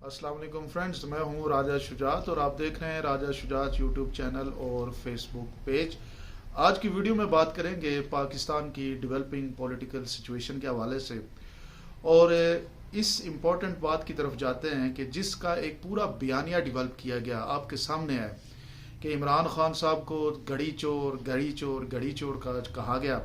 السلام علیکم فرینڈز، میں ہوں راجہ شجاعت اور آپ دیکھ رہے ہیں راجہ شجاعت یوٹیوب چینل اور فیس بک پیج۔ آج کی ویڈیو میں بات کریں گے پاکستان کی ڈیولپنگ پولیٹیکل سچویشن کے حوالے سے، اور اس امپورٹنٹ بات کی طرف جاتے ہیں کہ جس کا ایک پورا بیانیہ ڈیولپ کیا گیا آپ کے سامنے ہے کہ عمران خان صاحب کو گڑی چور گڑی چور گڑی چور کہا گیا۔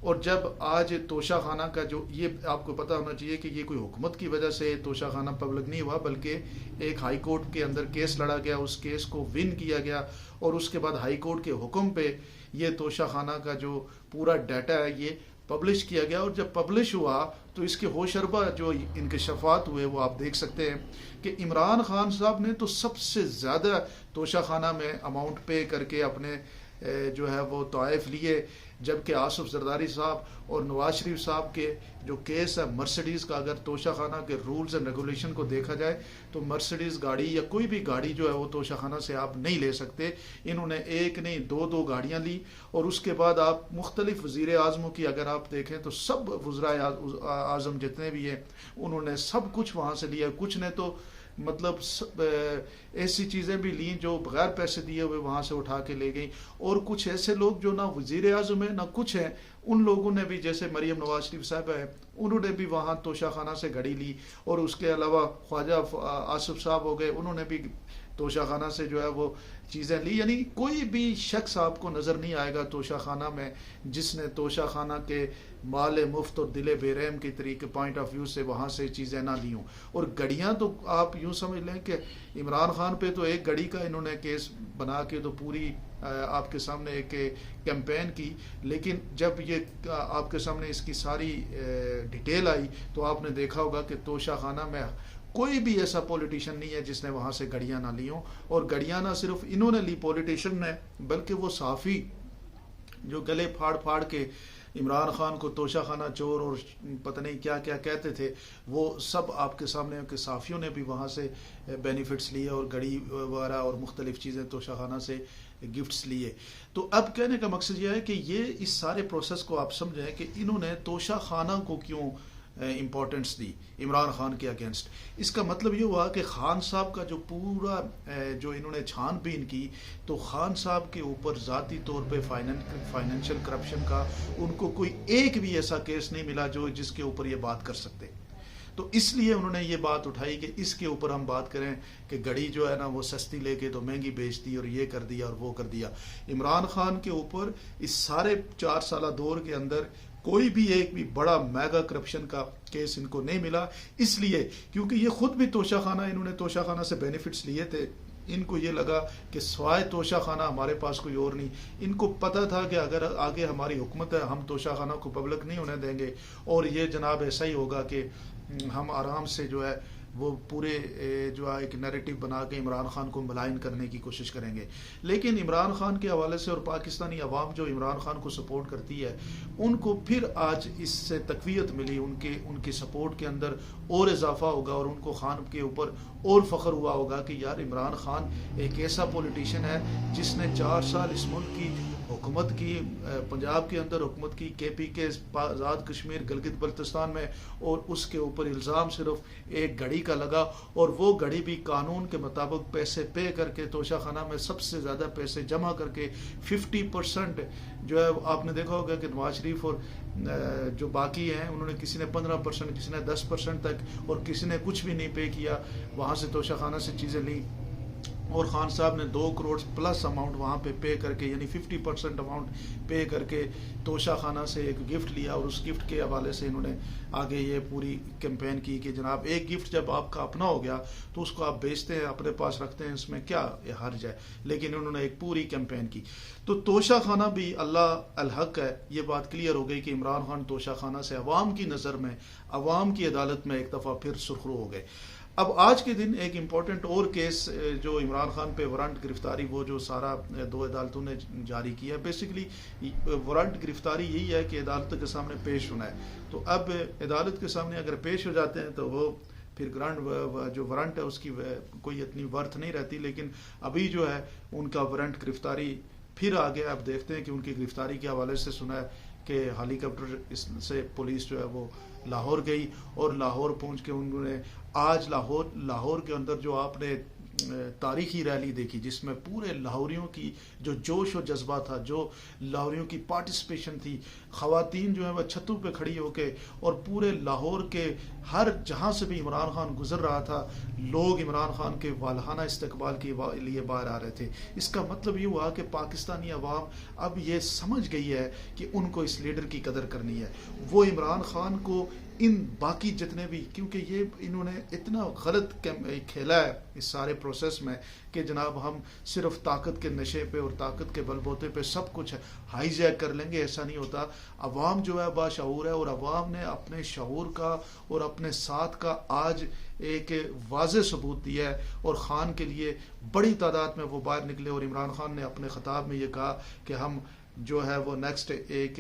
اور جب آج توشہ خانہ کا جو یہ آپ کو پتہ ہونا چاہیے کہ یہ کوئی حکومت کی وجہ سے توشہ خانہ پبلک نہیں ہوا، بلکہ ایک ہائی کورٹ کے اندر کیس لڑا گیا، اس کیس کو ون کیا گیا اور اس کے بعد ہائی کورٹ کے حکم پہ یہ توشہ خانہ کا جو پورا ڈیٹا ہے یہ پبلش کیا گیا۔ اور جب پبلش ہوا تو اس کے ہوشربہ جو انکشافات ہوئے وہ آپ دیکھ سکتے ہیں کہ عمران خان صاحب نے تو سب سے زیادہ توشہ خانہ میں اماؤنٹ پے کر کے اپنے جو ہے وہ طوائف لیے، جبکہ آصف زرداری صاحب اور نواز شریف صاحب کے جو کیس ہے مرسیڈیز کا، اگر توشہ خانہ کے رولز اینڈ ریگولیشن کو دیکھا جائے تو مرسیڈیز گاڑی یا کوئی بھی گاڑی جو ہے وہ توشہ خانہ سے آپ نہیں لے سکتے۔ انہوں نے ایک نہیں دو گاڑیاں لی، اور اس کے بعد آپ مختلف وزیر اعظموں کی اگر آپ دیکھیں تو سب وزرائے اعظم جتنے بھی ہیں انہوں نے سب کچھ وہاں سے لیا۔ کچھ نے تو مطلب ایسی چیزیں بھی لیں جو بغیر پیسے دیے ہوئے وہاں سے اٹھا کے لے گئیں، اور کچھ ایسے لوگ جو نہ وزیر اعظم ہیں نہ کچھ ہیں، ان لوگوں نے بھی جیسے مریم نواز شریف صاحب ہیں انہوں نے بھی وہاں توشہ خانہ سے گھڑی لی، اور اس کے علاوہ خواجہ آصف صاحب ہو گئے، انہوں نے بھی توشہ خانہ سے جو ہے وہ چیزیں لی۔ یعنی کوئی بھی شخص آپ کو نظر نہیں آئے گا توشہ خانہ میں جس نے توشہ خانہ کے مال مفت اور دل بے رحم کے طریقے پوائنٹ آف ویو سے وہاں سے چیزیں نہ لی ہوں۔ اور گڑیاں تو آپ یوں سمجھ لیں کہ عمران خان پہ تو ایک گڑی کا انہوں نے کیس بنا کے تو پوری آپ کے سامنے ایک کیمپین کی، لیکن جب یہ آپ کے سامنے اس کی ساری ڈیٹیل آئی تو آپ نے دیکھا ہوگا کہ توشہ خانہ میں کوئی بھی ایسا پولیٹیشین نہیں ہے جس نے وہاں سے گڑیاں نہ لی ہوں۔ اور گڑیاں نہ صرف انہوں نے لی پولیٹیشین نے، بلکہ وہ صحافی جو گلے پھاڑ پھاڑ کے عمران خان کو توشہ خانہ چور اور پتہ نہیں کیا کیا کہتے تھے، وہ سب آپ کے سامنے کے صحافیوں نے بھی وہاں سے بینیفٹس لیے اور گڑی وغیرہ اور مختلف چیزیں توشہ خانہ سے گفٹس لیے۔ تو اب کہنے کا مقصد یہ ہے کہ یہ اس سارے پروسیس کو آپ سمجھیں کہ انہوں نے توشہ خانہ کو کیوں امپورٹنس دی عمران خان کے اگینسٹ۔ اس کا مطلب یہ ہوا کہ خان صاحب کا جو پورا جو انہوں نے چھان بین کی تو خان صاحب کے اوپر ذاتی طور پہ فائنینشیل کرپشن کا ان کو کوئی ایک بھی ایسا کیس نہیں ملا جو جس کے اوپر یہ بات کر سکتے۔ تو اس لیے انہوں نے یہ بات اٹھائی کہ اس کے اوپر ہم بات کریں کہ گڑی جو ہے نا وہ سستی لے کے تو مہنگی بیچ دی اور یہ کر دیا اور وہ کر دیا۔ عمران خان کے اوپر اس سارے 4 سالہ دور کے اندر کوئی بھی ایک بھی بڑا میگا کرپشن کا کیس ان کو نہیں ملا، اس لیے کیونکہ یہ خود بھی توشہ خانہ انہوں نے توشہ خانہ سے بینیفٹس لیے تھے۔ ان کو یہ لگا کہ سوائے توشہ خانہ ہمارے پاس کوئی اور نہیں۔ ان کو پتہ تھا کہ اگر آگے ہماری حکومت ہے ہم توشہ خانہ کو پبلک نہیں ہونے دیں گے، اور یہ جناب ایسا ہی ہوگا کہ ہم آرام سے جو ہے وہ پورے جو ہے ایک نیریٹو بنا کے عمران خان کو ملائن کرنے کی کوشش کریں گے۔ لیکن عمران خان کے حوالے سے اور پاکستانی عوام جو عمران خان کو سپورٹ کرتی ہے ان کو پھر آج اس سے تقویت ملی، ان کی سپورٹ کے اندر اور اضافہ ہوگا، اور ان کو خان کے اوپر اور فخر ہوا ہوگا کہ یار عمران خان ایک ایسا پولیٹیشین ہے جس نے 4 سال اس ملک کی حکومت کی، پنجاب کے اندر حکومت کی، کے پی کے آزاد کشمیر گلگت بلتستان میں، اور اس کے اوپر الزام صرف ایک گھڑی کا لگا، اور وہ گھڑی بھی قانون کے مطابق پیسے پے کر کے توشہ خانہ میں سب سے زیادہ پیسے جمع کر کے 50% جو ہے آپ نے دیکھا ہوگا کہ نواز شریف اور جو باقی ہیں انہوں نے کسی نے 15%، کسی نے 10% تک، اور کسی نے کچھ بھی نہیں پے کیا، وہاں سے توشہ خانہ سے چیزیں لیں۔ اور خان صاحب نے 2 کروڑ پلس اماؤنٹ وہاں پہ پے کر کے، یعنی 50% اماؤنٹ پے کر کے توشہ خانہ سے ایک گفٹ لیا، اور اس گفٹ کے حوالے سے انہوں نے آگے یہ پوری کیمپین کی کہ جناب ایک گفٹ جب آپ کا اپنا ہو گیا تو اس کو آپ بیچتے ہیں، اپنے پاس رکھتے ہیں، اس میں کیا حرج ہے۔ لیکن انہوں نے ایک پوری کیمپین کی۔ تو توشہ خانہ بھی اللہ الحق ہے، یہ بات کلیئر ہو گئی کہ عمران خان توشہ خانہ سے عوام کی نظر میں، عوام کی عدالت میں ایک دفعہ پھر سرخرو ہو گئے۔ اب آج کے دن ایک امپورٹنٹ اور کیس جو عمران خان پہ وارنٹ گرفتاری، وہ جو سارا 2 عدالتوں نے جاری کیا ہے، بیسیکلی وارنٹ گرفتاری یہی ہے کہ عدالت کے سامنے پیش ہونا ہے۔ تو اب عدالت کے سامنے اگر پیش ہو جاتے ہیں تو وہ پھر گرانٹ جو وارنٹ ہے اس کی کوئی اتنی ورتھ نہیں رہتی، لیکن ابھی جو ہے ان کا وارنٹ گرفتاری پھر آگے آپ دیکھتے ہیں کہ ان کی گرفتاری کے حوالے سے سنا ہے کہ ہیلی کاپٹر سے پولیس جو ہے وہ لاہور گئی، اور لاہور پہنچ کے انہوں نے آج لاہور کے اندر جو آپ نے تاریخی ریلی دیکھی جس میں پورے لاہوریوں کی جو جوش و جذبہ تھا، جو لاہوریوں کی پارٹیسپیشن تھی، خواتین جو ہے وہ چھتوں پہ کھڑی ہو کے اور پورے لاہور کے ہر جہاں سے بھی عمران خان گزر رہا تھا لوگ عمران خان کے والہانہ استقبال کے لیے باہر آ رہے تھے. اس کا مطلب یہ ہوا کہ پاکستانی عوام اب یہ سمجھ گئی ہے کہ ان کو اس لیڈر کی قدر کرنی ہے. وہ عمران خان کو ان باقی جتنے بھی، کیونکہ یہ انہوں نے اتنا غلط کھیلا ہے اس سارے پروسیس میں کہ جناب ہم صرف طاقت کے نشے پہ اور طاقت کے بل بوتے پہ سب کچھ ہائی جیک کر لیں گے. ایسا نہیں ہوتا. عوام جو ہے باشعور ہے اور عوام نے اپنے شعور کا اور اپنے ساتھ کا آج ایک واضح ثبوت دیا ہے اور خان کے لیے بڑی تعداد میں وہ باہر نکلے. اور عمران خان نے اپنے خطاب میں یہ کہا کہ ہم جو ہے وہ نیکسٹ ایک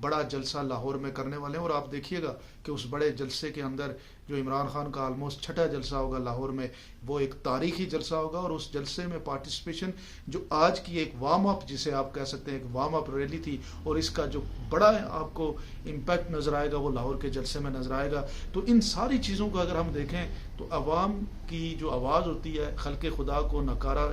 بڑا جلسہ لاہور میں کرنے والے ہیں. اور آپ دیکھیے گا کہ اس بڑے جلسے کے اندر جو عمران خان کا آلموسٹ چھٹا جلسہ ہوگا لاہور میں، وہ ایک تاریخی جلسہ ہوگا. اور اس جلسے میں پارٹیسپیشن جو آج کی ایک وارم اپ جسے آپ کہہ سکتے ہیں ایک وارم اپ ریلی تھی، اور اس کا جو بڑا آپ کو امپیکٹ نظر آئے گا وہ لاہور کے جلسے میں نظر آئے گا. تو ان ساری چیزوں کو اگر ہم دیکھیں تو عوام کی جو آواز ہوتی ہے، خلق خدا کو نکارا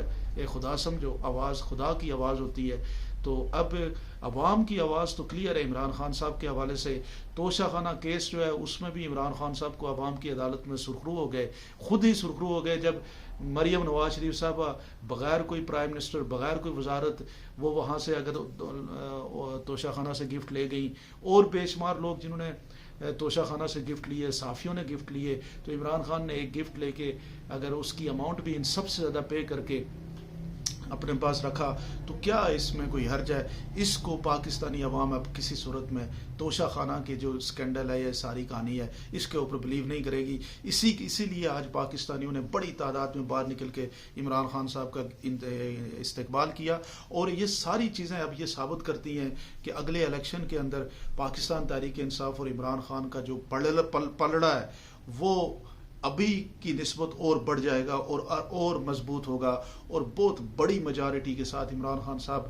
خدا سمجھو، آواز خدا کی آواز ہوتی ہے. تو اب عوام کی آواز تو کلیئر ہے عمران خان صاحب کے حوالے سے. توشہ خانہ کیس جو ہے اس میں بھی عمران خان صاحب کو عوام کی عدالت میں سرخرو ہو گئے، خود ہی سرخرو ہو گئے جب مریم نواز شریف صاحبہ بغیر کوئی پرائم منسٹر، بغیر کوئی وزارت، وہ وہاں سے اگر توشہ خانہ سے گفٹ لے گئیں. اور بے شمار لوگ جنہوں نے توشہ خانہ سے گفٹ لیے، صحافیوں نے گفٹ لیے، تو عمران خان نے ایک گفٹ لے کے اگر اس کی اماؤنٹ بھی ان سب سے زیادہ پے کر کے اپنے پاس رکھا تو کیا اس میں کوئی حرج ہے؟ اس کو پاکستانی عوام اب کسی صورت میں توشہ خانہ کی جو سکینڈل ہے، یہ ساری کہانی ہے، اس کے اوپر بلیو نہیں کرے گی. اسی لیے آج پاکستانیوں نے بڑی تعداد میں باہر نکل کے عمران خان صاحب کا استقبال کیا. اور یہ ساری چیزیں اب یہ ثابت کرتی ہیں کہ اگلے الیکشن کے اندر پاکستان تحریک انصاف اور عمران خان کا جو پلڑا ہے وہ ابھی کی نسبت اور بڑھ جائے گا اور مضبوط ہوگا. اور بہت بڑی میجارٹی کے ساتھ عمران خان صاحب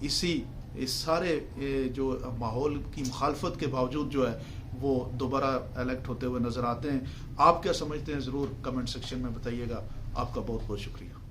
اس سارے جو ماحول کی مخالفت کے باوجود جو ہے وہ دوبارہ الیکٹ ہوتے ہوئے نظر آتے ہیں. آپ کیا سمجھتے ہیں ضرور کمنٹ سیکشن میں بتائیے گا. آپ کا بہت بہت شکریہ.